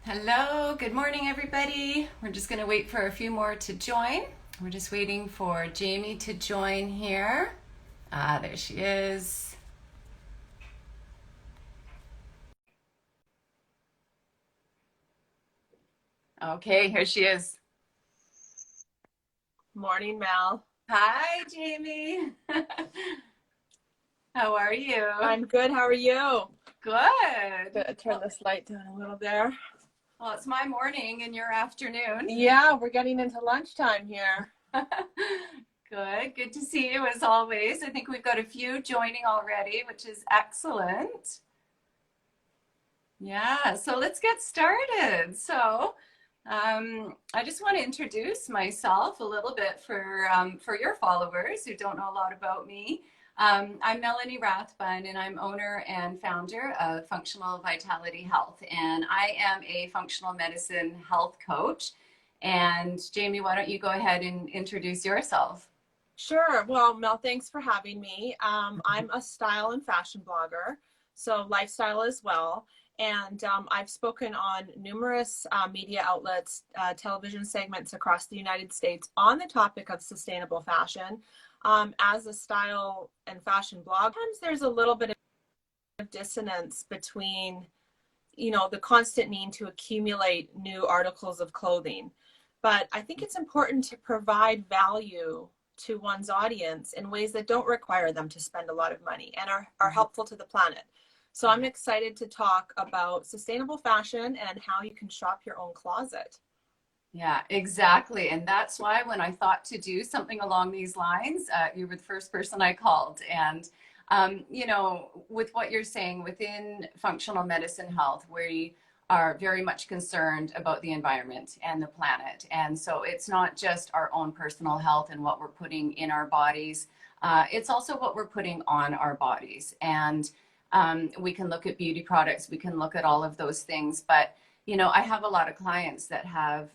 Hello, good morning, everybody. We're just going to wait for a few more to join. We're just waiting for Jaimie to join here. There she is. Okay, here she is. Morning, Mel. Hi, Jaimie. How are you? I'm good. How are you? Good. Gonna turn this light down a little there. Well, it's my morning and your afternoon. Yeah, we're getting into lunchtime here. Good to see you as always. I think we've got a few joining already, which is excellent. Yeah, so let's get started. I just want to introduce myself a little bit for your followers who don't know a lot about me. I'm Melanie Rathbun, and I'm owner and founder of Functional Vitality Health, and I am a functional medicine health coach. And Jaimie, why don't you go ahead and introduce yourself? Sure. Well, Mel, thanks for having me. I'm a style and fashion blogger, so lifestyle as well. And I've spoken on numerous media outlets, television segments across the United States on the topic of sustainable fashion. As a style and fashion blog, sometimes there's a little bit of dissonance between the constant need to accumulate new articles of clothing. But I think it's important to provide value to one's audience in ways that don't require them to spend a lot of money and are helpful to the planet. So I'm excited to talk about sustainable fashion and how you can shop your own closet. Yeah, exactly. And that's why when I thought to do something along these lines, you were the first person I called. And, with what you're saying within functional medicine health, we are very much concerned about the environment and the planet. And so it's not just our own personal health and what we're putting in our bodies, it's also what we're putting on our bodies. And we can look at beauty products, we can look at all of those things, but I have a lot of clients that have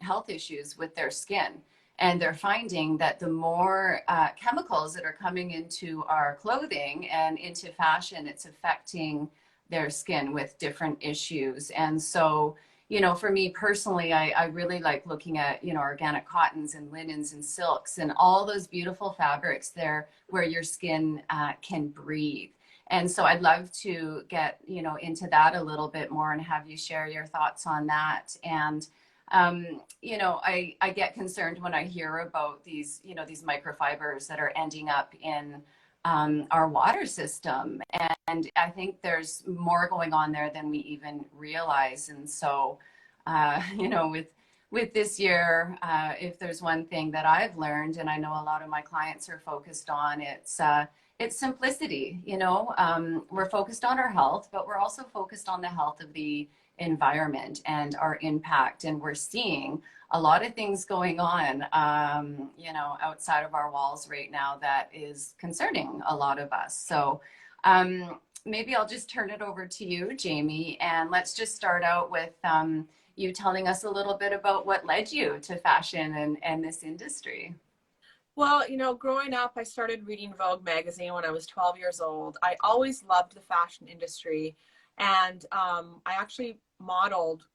health issues with their skin, and they're finding that the more chemicals that are coming into our clothing and into fashion, it's affecting their skin with different issues. And so, for me personally, I really like looking at, organic cottons and linens and silks and all those beautiful fabrics there where your skin can breathe. And so I'd love to get, into that a little bit more and have you share your thoughts on that. And, I get concerned when I hear about these microfibers that are ending up in our water system. And I think there's more going on there than we even realize. And so, with this year, if there's one thing that I've learned, and I know a lot of my clients are focused on, it's simplicity. We're focused on our health, but we're also focused on the health of the environment and our impact. And we're seeing a lot of things going on, outside of our walls right now that is concerning a lot of us. So maybe I'll just turn it over to you, Jaimie, and let's just start out with you telling us a little bit about what led you to fashion and this industry. Well, growing up, I started reading Vogue magazine when I was 12 years old. I always loved the fashion industry. And I actually modeled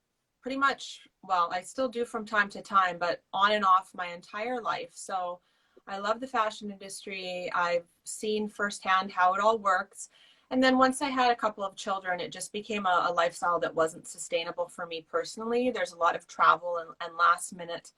pretty much, well, I still do from time to time, but on and off my entire life. So I love the fashion industry. I've seen firsthand how it all works. And then once I had a couple of children, it just became a lifestyle that wasn't sustainable for me personally. There's a lot of travel and last minute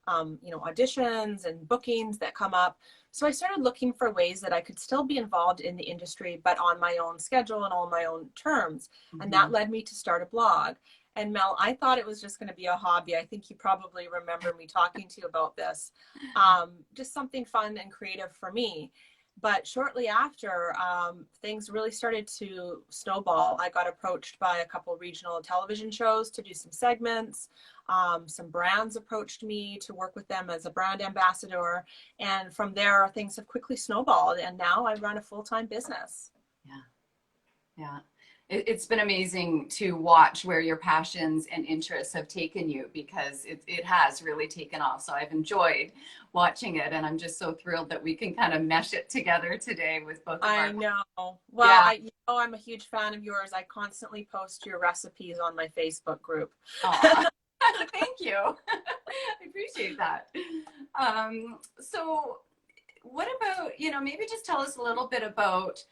auditions and bookings that come up. So I started looking for ways that I could still be involved in the industry, but on my own schedule and on my own terms. Mm-hmm. And that led me to start a blog. And Mel, I thought it was just going to be a hobby. I think you probably remember me talking to you about this. Just something fun and creative for me. But shortly after, things really started to snowball. I got approached by a couple regional television shows to do some segments. Some brands approached me to work with them as a brand ambassador. And from there, things have quickly snowballed. And now I run a full-time business. Yeah. Yeah. It's been amazing to watch where your passions and interests have taken you, because it has really taken off. So I've enjoyed watching it, and I'm just so thrilled that we can kind of mesh it together today with both of I our. know. Well, Yeah. I'm a huge fan of yours. I constantly post your recipes on my Facebook group. Aw. Thank you. I appreciate that. So what about, maybe just tell us a little bit about,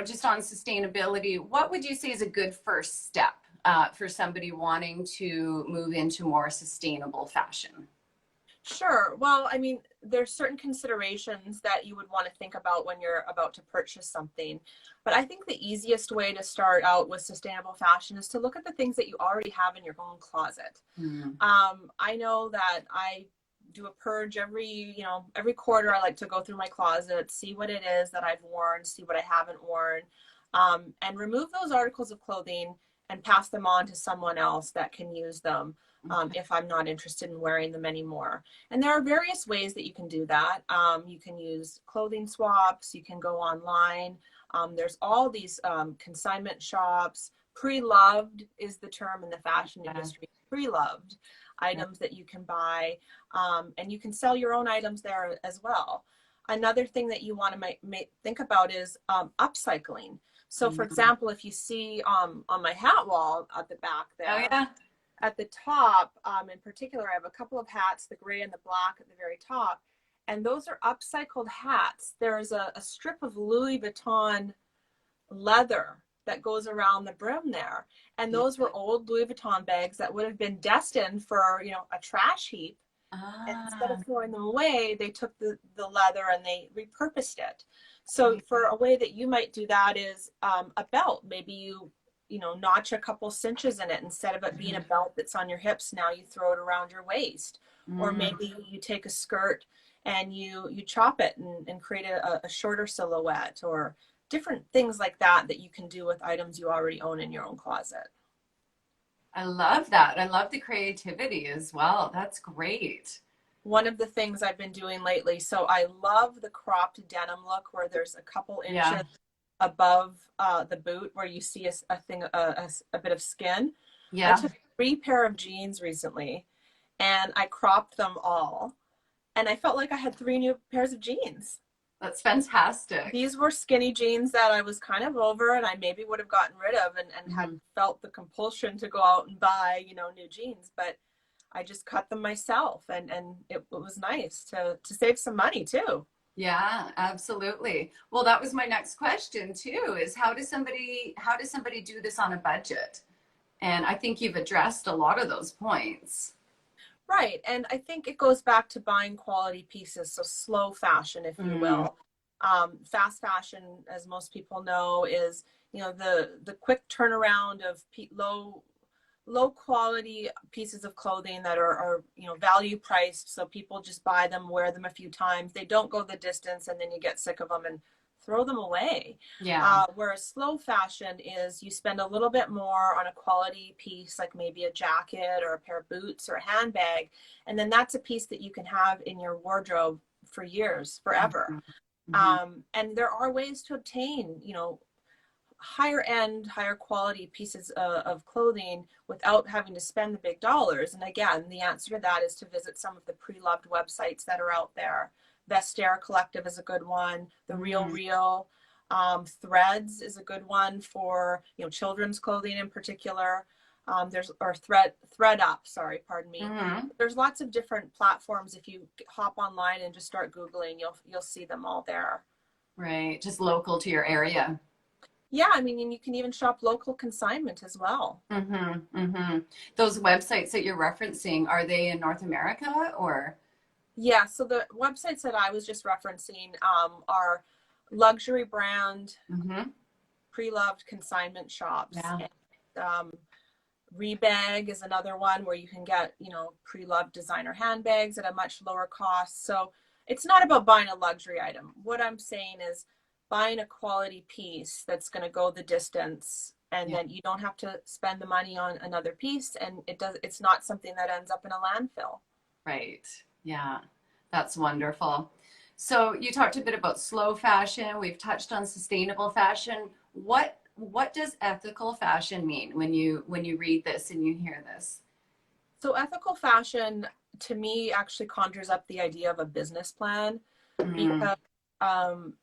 just on sustainability, what would you say is a good first step for somebody wanting to move into more sustainable fashion? Sure. Well, I mean, there's certain considerations that you would want to think about when you're about to purchase something. But I think the easiest way to start out with sustainable fashion is to look at the things that you already have in your own closet. Mm. I know that I do a purge every quarter. I like to go through my closet, see what it is that I've worn, see what I haven't worn, and remove those articles of clothing and pass them on to someone else that can use them. If I'm not interested in wearing them anymore. And there are various ways that you can do that. You can use clothing swaps, you can go online. There's all these consignment shops. Pre-loved is the term in the fashion industry, pre-loved items that you can buy. And you can sell your own items there as well. Another thing that you want to think about is upcycling. So for example, if you see on my hat wall at the back there, Oh, yeah. at the top, in particular, I have a couple of hats, the gray and the black at the very top, and those are upcycled hats. There's a strip of Louis Vuitton leather that goes around the brim there. And those were old Louis Vuitton bags that would have been destined for, a trash heap. And instead of throwing them away, they took the leather and they repurposed it. So for a way that you might do that is a belt. Maybe you notch a couple cinches in it. Instead of it being a belt that's on your hips, now you throw it around your waist. Or maybe you take a skirt and you chop it and create a shorter silhouette, or different things like that you can do with items you already own in your own closet. I love that. I love the creativity as well. That's great. One of the things I've been doing lately, so I love the cropped denim look where there's a couple inches above the boot where you see a bit of skin. Yeah. I took 3 pair of jeans recently and I cropped them all, and I felt like I had 3 new pairs of jeans. That's fantastic. These were skinny jeans that I was kind of over and I maybe would have gotten rid of and had felt the compulsion to go out and buy, new jeans, but I just cut them myself, and it was nice to save some money too. Yeah, absolutely. Well, that was my next question too, is how does somebody do this on a budget? And I think you've addressed a lot of those points. Right. And I think it goes back to buying quality pieces. So slow fashion, if you will. Fast fashion, as most people know, is, the quick turnaround of low quality pieces of clothing that are value priced. So people just buy them, wear them a few times. They don't go the distance, and then you get sick of them and throw them away. Yeah. Whereas slow fashion is you spend a little bit more on a quality piece, like maybe a jacket or a pair of boots or a handbag. And then that's a piece that you can have in your wardrobe for years, forever. And there are ways to obtain, higher end, higher quality pieces of clothing without having to spend the big dollars. And again, the answer to that is to visit some of the pre-loved websites that are out there. Vestiaire Collective is a good one. The Real Threads is a good one for children's clothing in particular. Thread Up, sorry, pardon me. There's lots of different platforms. If you hop online and just start Googling, you'll see them all there. Right, just local to your area. Yeah, I mean, and you can even shop local consignment as well. Those websites that you're referencing, are they in North America or? Yeah, so the websites that I was just referencing are luxury brand, pre-loved consignment shops. Yeah. And, Rebag is another one where you can get, pre-loved designer handbags at a much lower cost. So it's not about buying a luxury item. What I'm saying is buying a quality piece that's going to go the distance, and then you don't have to spend the money on another piece, and it's not something that ends up in a landfill. Right. Yeah, that's wonderful. So you talked a bit about slow fashion. We've touched on sustainable fashion. What what does ethical fashion mean when you read this and you hear this? So ethical fashion to me actually conjures up the idea of a business plan, Mm, because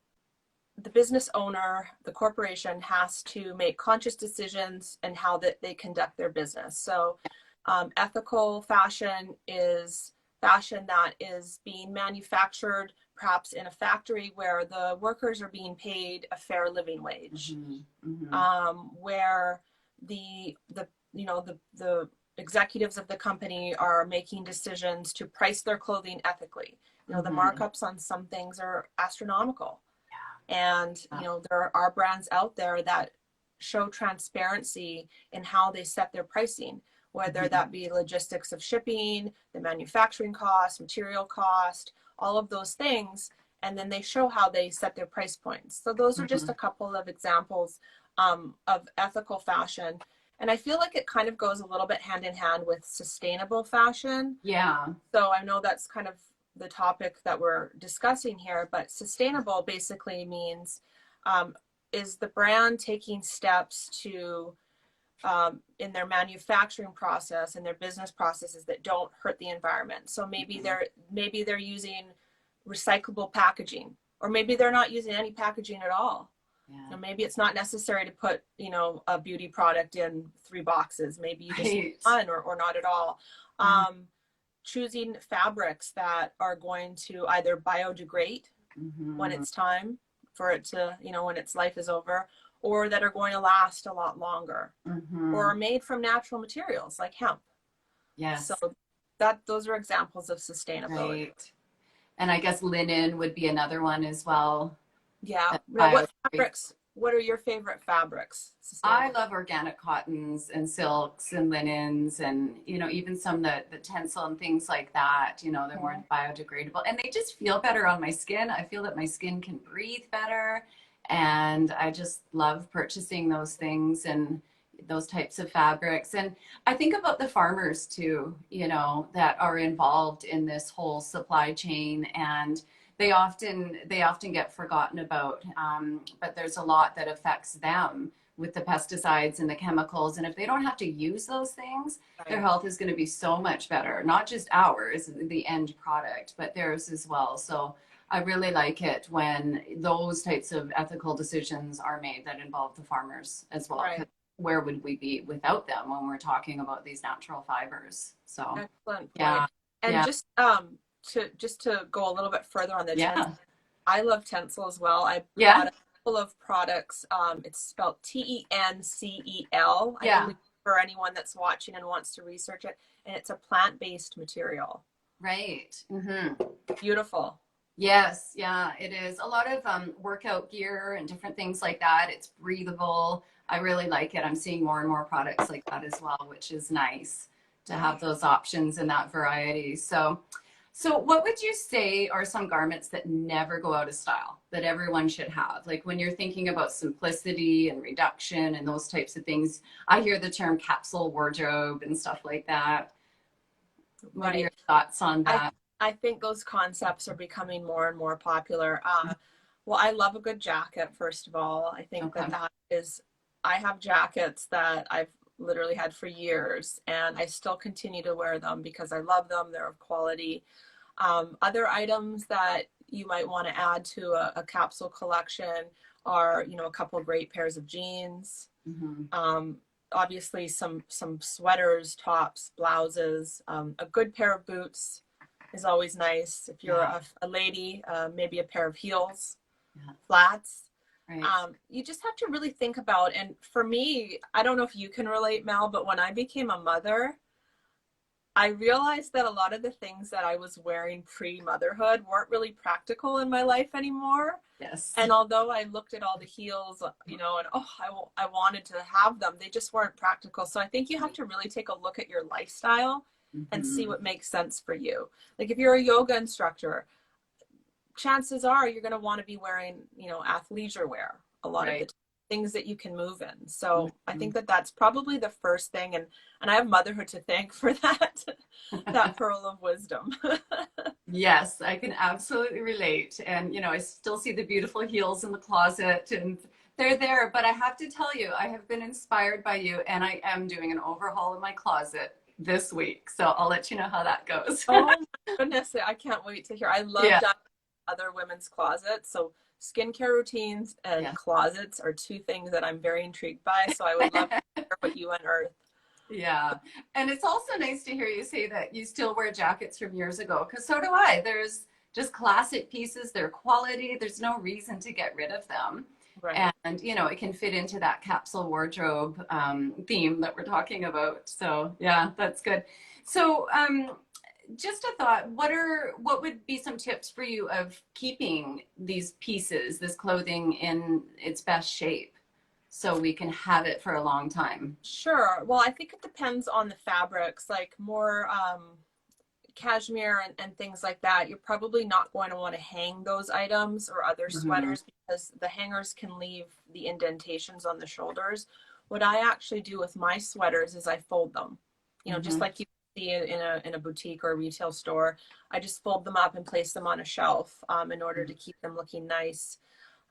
the business owner, the corporation, has to make conscious decisions in how that they conduct their business. So ethical fashion is fashion that is being manufactured perhaps in a factory where the workers are being paid a fair living wage, where the the executives of the company are making decisions to price their clothing ethically. The markups on some things are astronomical. And, there are brands out there that show transparency in how they set their pricing, whether that be logistics of shipping, the manufacturing cost, material cost, all of those things. And then they show how they set their price points. So those are just a couple of examples of ethical fashion. And I feel like it kind of goes a little bit hand in hand with sustainable fashion. Yeah. So I know that's kind of the topic that we're discussing here, but sustainable basically means is the brand taking steps to in their manufacturing process and their business processes that don't hurt the environment. So maybe they're using recyclable packaging, or maybe they're not using any packaging at all. Yeah. Maybe it's not necessary to put a beauty product in 3 boxes. Maybe you just one or not at all. Choosing fabrics that are going to either biodegrade when it's time for it to, when its life is over, or that are going to last a lot longer, or are made from natural materials like hemp. Yes. So those are examples of sustainability. Right. And I guess linen would be another one as well. Yeah. What are your favorite fabrics? I love organic cottons and silks and linens, and even some the tencel and things like that. They're more biodegradable, and they just feel better on my skin. I feel that my skin can breathe better, and I just love purchasing those things and those types of fabrics. And I think about the farmers too, that are involved in this whole supply chain, and they often get forgotten about, but there's a lot that affects them with the pesticides and the chemicals. And if they don't have to use those things, their health is going to be so much better. Not just ours, the end product, but theirs as well. So I really like it when those types of ethical decisions are made that involve the farmers as well. Right. Where would we be without them when we're talking about these natural fibers? So excellent point. Yeah. And yeah. just to go a little bit further on the Yeah. I love tencel as well. I Yeah. bought a couple of products. It's spelled Tencel. Yeah. I believe, for anyone that's watching and wants to research it. And it's a plant-based material. Right. Beautiful. Yes. Yeah, it is. A lot of workout gear and different things like that. It's breathable. I really like it. I'm seeing more and more products like that as well, which is nice to have those options and that variety. So what would you say are some garments that never go out of style that everyone should have? Like when you're thinking about simplicity and reduction and those types of things, I hear the term capsule wardrobe and stuff like that. What are your thoughts on that? I think those concepts are becoming more and more popular. Well, I love a good jacket, first of all. I think that is, I have jackets that I've literally had for years, and I still continue to wear them because I love them. They're of quality. Other items that you might want to add to a capsule collection are, a couple of great pairs of jeans. Obviously some sweaters, tops, blouses, a good pair of boots is always nice. If you're a lady, maybe a pair of heels, flats. Right. You just have to really think about, and for me, I don't know if you can relate, Mel, but when I became a mother, I realized that a lot of the things that I was wearing pre-motherhood weren't really practical in my life anymore. Yes. And although I looked at all the heels, and I wanted to have them, they just weren't practical. So I think you have to really take a look at your lifestyle and see what makes sense for you. Like if you're a yoga instructor, chances are you're going to want to be wearing, athleisure wear a lot of the things that you can move in. So I think that that's probably the first thing. And I have motherhood to thank for that, that pearl of wisdom. Yes, I can absolutely relate. And, I still see the beautiful heels in the closet and They're there, but I have to tell you, I have been inspired by you, and I am doing an overhaul in my closet this week. So I'll let you know how that goes. Oh my goodness, I can't wait to hear. I love Yeah, diving into other women's closets. So skincare routines and yeah. closets are two things that I'm very intrigued by. So I would love to hear what you unearth. Yeah. And it's also nice to hear you say that you still wear jackets from years ago, because so do I. There's just classic pieces, they're quality, there's no reason to get rid of them. Right. And, you know, it can fit into that capsule wardrobe theme that we're talking about. So, yeah, that's good. So, just a thought, what would be some tips for you of keeping these pieces, this clothing in its best shape so we can have it for a long time? Sure. Well, I think it depends on the fabrics, like more cashmere and things like that. You're probably not going to want to hang those items or other Mm-hmm. sweaters because the hangers can leave the indentations on the shoulders. What I actually do with my sweaters is I fold them, you know, just Mm-hmm. like you see it in a boutique or a retail store. I just fold them up and place them on a shelf in order to keep them looking nice.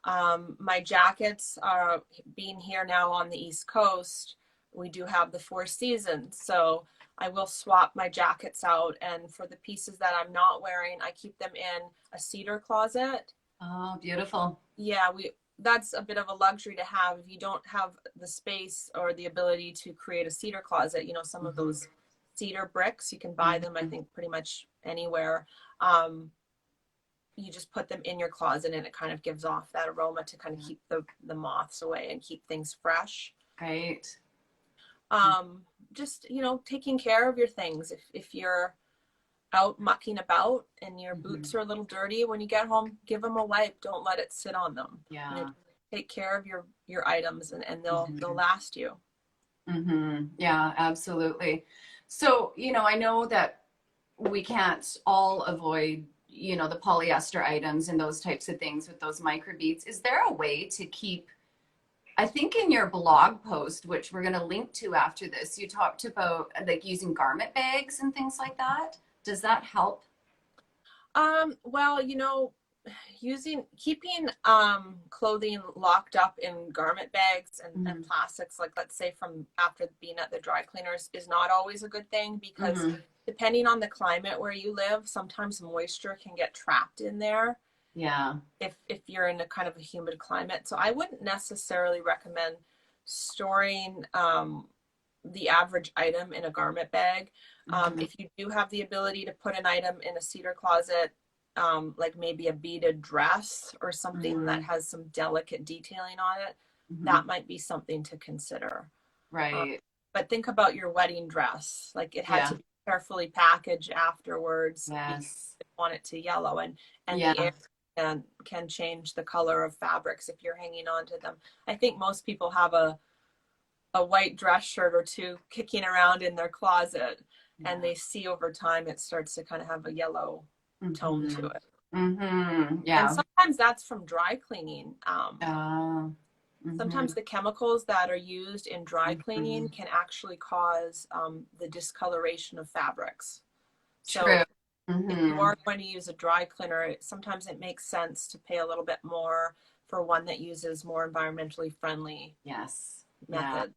My jackets are being here now on the East Coast. We do have the 4 seasons. So I will swap my jackets out. And for the pieces that I'm not wearing, I keep them in a cedar closet. Oh, beautiful. Yeah, that's a bit of a luxury to have if you don't have the space or the ability to create a cedar closet. You know, some of Mm-hmm. those cedar bricks, you can buy them, I Mm-hmm. think, pretty much anywhere. Um, you just put them in your closet and it kind of gives off that aroma to kind of keep the moths away and keep things fresh. Right. Um, just, you know, taking care of your things. If you're out mucking about and your Mm-hmm. boots are a little dirty, when you get home, give them a wipe. Don't let it sit on them. You know, Yeah. take care of your items and they'll Mm-hmm. last you. Mm-hmm. Yeah, absolutely. So, you know, I know that we can't all avoid, you know, the polyester items and those types of things with those microbeads. Is there a way to keep, I think in your blog post, which we're going to link to after this, you talked about like using garment bags and things like that. Does that help? Well, you know, keeping clothing locked up in garment bags and Mm-hmm. plastics, like let's say from after being at the dry cleaners, is not always a good thing because Mm-hmm. depending on the climate where you live, sometimes moisture can get trapped in there Yeah. if you're in a kind of a humid climate. So I wouldn't necessarily recommend storing the average item in a garment bag. Mm-hmm. If you do have the ability to put an item in a cedar closet, like maybe a beaded dress or something that Mm-hmm. has some delicate detailing on it, Mm-hmm. that might be something to consider. Um, Right. but think about your wedding dress. Like it had Yeah. to be carefully packaged afterwards because Yes. you want it to yellow and the Yeah. air can change the color of fabrics if you're hanging on to them. I think most people have a white dress shirt or two kicking around in their closet and Yeah. they see over time it starts to kind of have a yellow tone to Mm-hmm. it. Mm-hmm. And Yeah. sometimes that's from dry cleaning. Uh, Sometimes mm-hmm. the chemicals that are used in dry Mm-hmm. cleaning can actually cause the discoloration of fabrics. So True. if you Mm-hmm. are going to use a dry cleaner, sometimes it makes sense to pay a little bit more for one that uses more environmentally friendly Yes. Yeah. methods.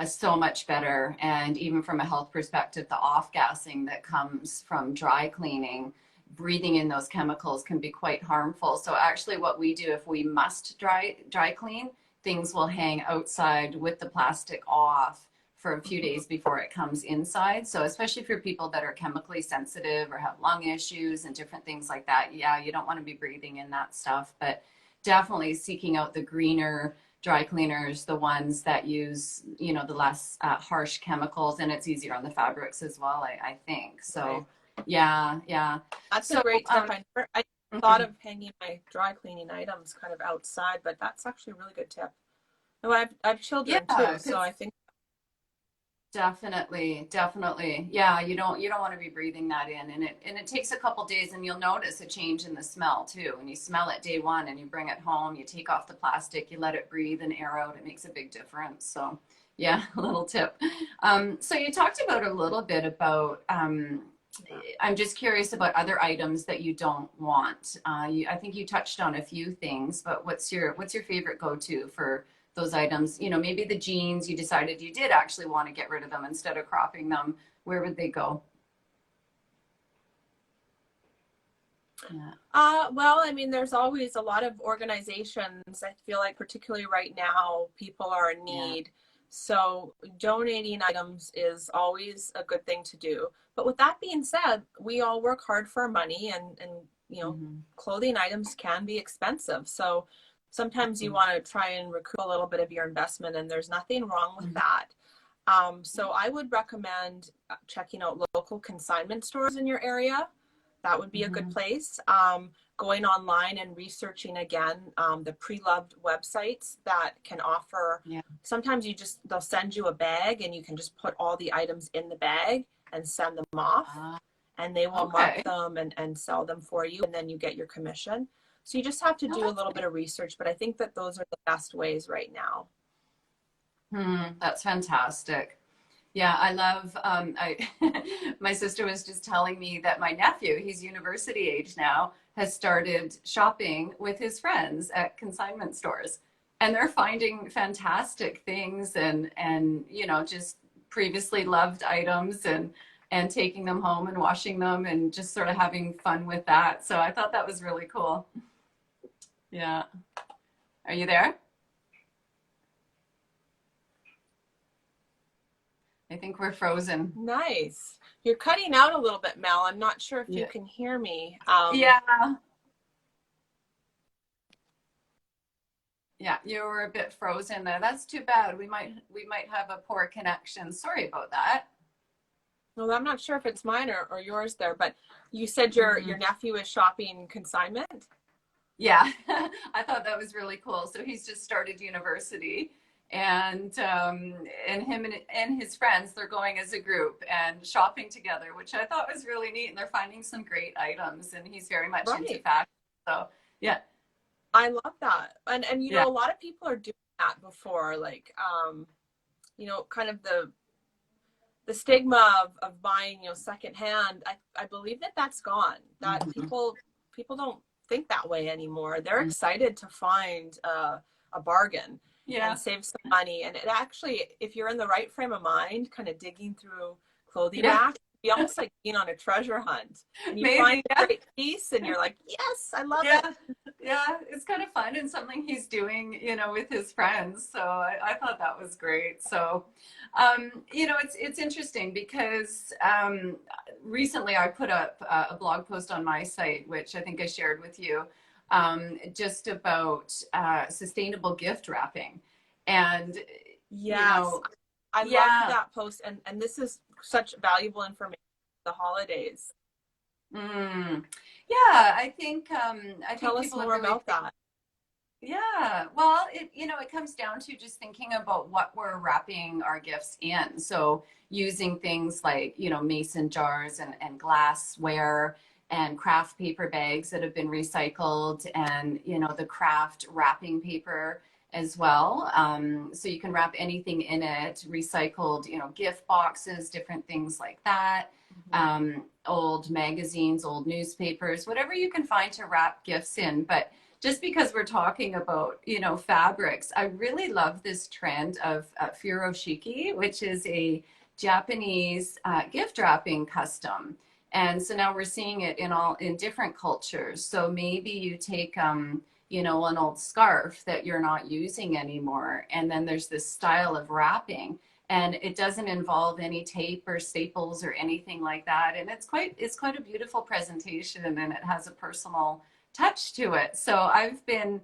So much better. And even from a health perspective, the off gassing that comes from dry cleaning, breathing in those chemicals can be quite harmful. So actually what we do if we must dry clean, things will hang outside with the plastic off for a few days before it comes inside. So especially for people that are chemically sensitive or have lung issues and different things like that, yeah, you don't want to be breathing in that stuff, but definitely seeking out the greener dry cleaners, the ones that use, you know, the less harsh chemicals, and it's easier on the fabrics as well, I think. Right. So, yeah, yeah. That's a So, great tip. I thought mhm. of hanging my dry cleaning items kind of outside, but that's actually a really good tip. Oh, I've Yeah, children too, so because I think definitely, definitely, yeah. You don't want to be breathing that in, and it takes a couple days, and you'll notice a change in the smell too. When you smell it day one, and you bring it home, you take off the plastic, you let it breathe and air out. It makes a big difference. So, yeah, a little tip. So you talked about a little bit about I'm just curious about other items that you don't want. I think you touched on a few things, but what's your favorite go-to for those items? You know, maybe the jeans, you decided you did actually want to get rid of them instead of cropping them. Where would they go? Yeah. Well, I mean, there's always a lot of organizations. I feel like particularly right now, people are in Yeah. need. So donating items is always a good thing to do. But with that being said, we all work hard for our money, and you know, Mm-hmm. clothing items can be expensive. So sometimes you want to try and recoup a little bit of your investment, and there's nothing wrong with Mm-hmm. that. So I would recommend checking out local consignment stores in your area. That would be a good Mm-hmm. place. Going online and researching again the pre-loved websites that can offer. Yeah. Sometimes they'll send you a bag and you can just put all the items in the bag and send them off, and they will mark Okay. them and sell them for you, and then you get your commission. So you just have to No, do a little bit of research, but I think that those are the best ways right now. that's fantastic. Yeah, I love, my sister was just telling me that my nephew, he's university age now, has started shopping with his friends at consignment stores. And they're finding fantastic things and you know, just previously loved items and taking them home and washing them and just sort of having fun with that. So I thought that was really cool. Yeah. Are you there? I think we're frozen. Nice. You're cutting out a little bit, Mel. I'm not sure if you Yeah. can hear me. Yeah. Yeah, you were a bit frozen there. That's too bad. We might have a poor connection. Sorry about that. Well, I'm not sure if it's mine or yours there, but you said your Mhm. nephew is shopping consignment. Yeah, I thought that was really cool. So he's just started university, and him and his friends, they're going as a group and shopping together, which I thought was really neat. And they're finding some great items, and he's very much into Right. fashion. So yeah, I love that. And you yeah, know, a lot of people are doing that before, like you know, kind of the stigma of buying, you know, secondhand. I believe that that's gone. That hmm people don't think that way anymore. They're excited to find a bargain and yeah, save some money. And it actually, if you're in the right frame of mind, kind of digging through clothing yeah. racks, it'd be almost like being on a treasure hunt. And you find Maybe, a yeah. great piece, and you're like, yes, I love it. Yeah, yeah, it's kind of fun and something he's doing, you know, with his friends. So I thought that was great. So, you know, it's interesting because recently I put up a blog post on my site, which I think I shared with you, just about sustainable gift wrapping, and you Yes, know, I loved yeah. that post, and this is such valuable information for the holidays. Mm. Yeah, I think Tell us people have more really. about that. Yeah, well, it comes down to just thinking about what we're wrapping our gifts in. So using things like, mason jars and glassware and craft paper bags that have been recycled and, the craft wrapping paper as well. So you can wrap anything in it, recycled, gift boxes, different things like that. Mhm. Old magazines, old newspapers, whatever you can find to wrap gifts in. But just because we're talking about, fabrics, I really love this trend of furoshiki, which is a Japanese gift wrapping custom. And so now we're seeing it in different cultures. So maybe you take, an old scarf that you're not using anymore, and then there's this style of wrapping, and it doesn't involve any tape or staples or anything like that. And it's quite a beautiful presentation, and it has a personal touch to it. So I've been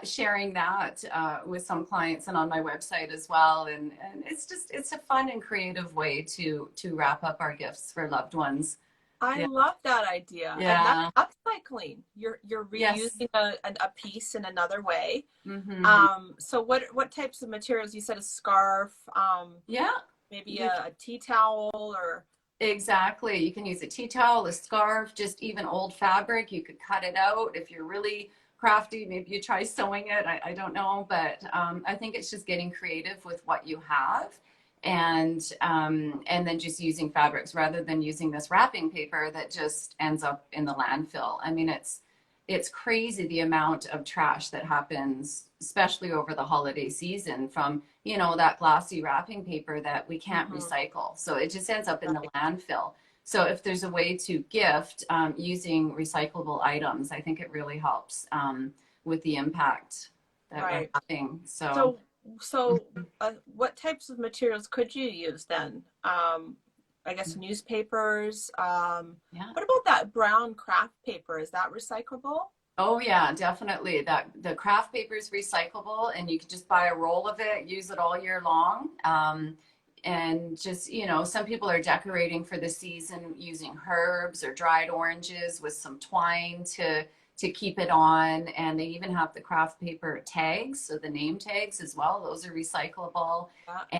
sharing that with some clients and on my website as well. And it's a fun and creative way to wrap up our gifts for loved ones. I Yeah. love that idea, and that's Yeah. upcycling. You're Yes. reusing a piece in another way. Hmm. So what types of materials? You said a scarf, Yeah. maybe You a tea towel, or Exactly. You can use a tea towel, a scarf, just even old fabric. You could cut it out if you're really crafty. Maybe you try sewing it. I don't know, but I think it's just getting creative with what you have and then just using fabrics rather than using this wrapping paper that just ends up in the landfill. I mean, it's crazy the amount of trash that happens, especially over the holiday season, from, you know, that glossy wrapping paper that we can't recycle. So it just ends up in the landfill. So if there's a way to gift using recyclable items, I think it really helps with the impact that we're having. So, what types of materials could you use then? I guess newspapers. yeah. What about that brown craft paper? Is that recyclable? Oh yeah, definitely. That the craft paper is recyclable, and you can just buy a roll of it, use it all year long. And just, you know, some people are decorating for the season using herbs or dried oranges with some twine to keep it on. And they even have the craft paper tags, so the name tags as well. Those are recyclable.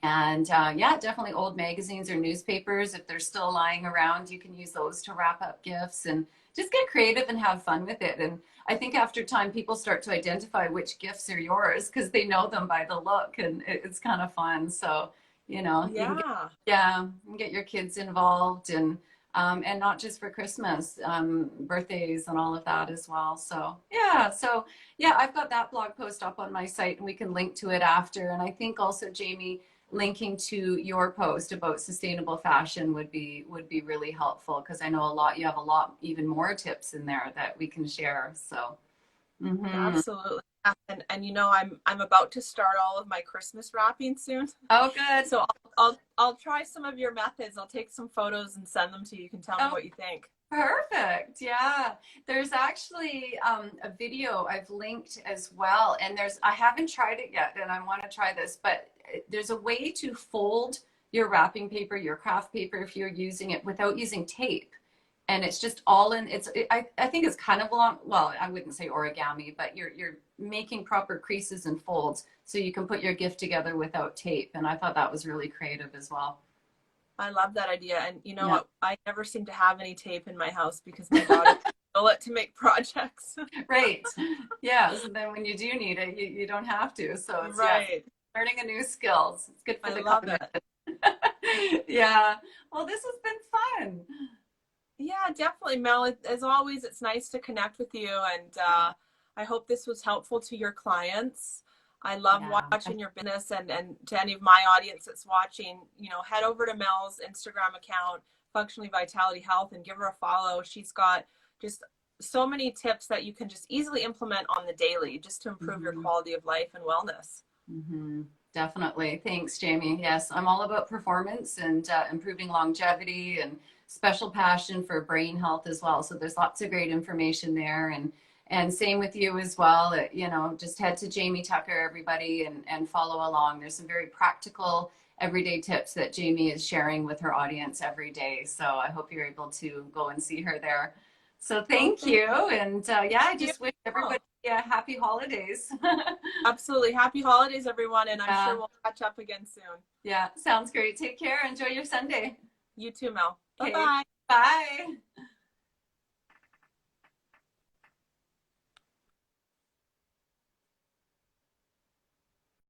And yeah, definitely old magazines or newspapers, if they're still lying around, you can use those to wrap up gifts and just get creative and have fun with it. And I think after time, people start to identify which gifts are yours because they know them by the look, and it's kind of fun. So, you know, you can you can get your kids involved, and not just for Christmas, birthdays and all of that as well. So yeah, I've got that blog post up on my site, and we can link to it after. And I think also, Jaimie, linking to your post about sustainable fashion would be really helpful, because I know you have a lot even more tips in there that we can share. So absolutely. And you know, I'm about to start all of my Christmas wrapping soon. Oh, good. So I'll try some of your methods. I'll take some photos and send them to you. You can tell me what you think. Perfect. Yeah. There's actually a video I've linked as well. And I haven't tried it yet, and I want to try this, but there's a way to fold your wrapping paper, your craft paper, if you're using it without using tape. And it's just all in, I think it's kind of long, well, I wouldn't say origami, but you're making proper creases and folds so you can put your gift together without tape. And I thought that was really creative as well. I love that idea. And you know what? I never seem to have any tape in my house because my daughter stole it to make projects. Right. Yeah. So then when you do need it, you don't have to. So it's learning a new skills. It's good for the cognition. Yeah. Well, this has been fun. Yeah, definitely, Mel. As always, it's nice to connect with you. And I hope this was helpful to your clients. I love watching your business, and to any of my audience that's watching, you know, head over to Mel's Instagram account, Functionally Vitality Health, and give her a follow. She's got just so many tips that you can just easily implement on the daily just to improve your quality of life and wellness. Definitely. Thanks, Jaimie. Yes, I'm all about performance and improving longevity, and special passion for brain health as well. So there's lots of great information there. And same with you as well. You know, just head to Jaimie Tucker, everybody, and follow along. There's some very practical, everyday tips that Jaimie is sharing with her audience every day. So I hope you're able to go and see her there. So thank you. And yeah, I just wish everybody happy holidays. Absolutely. Happy holidays, everyone. And I'm sure we'll catch up again soon. Yeah, sounds great. Take care. Enjoy your Sunday. You too, Mel. Okay. Bye-bye. Bye.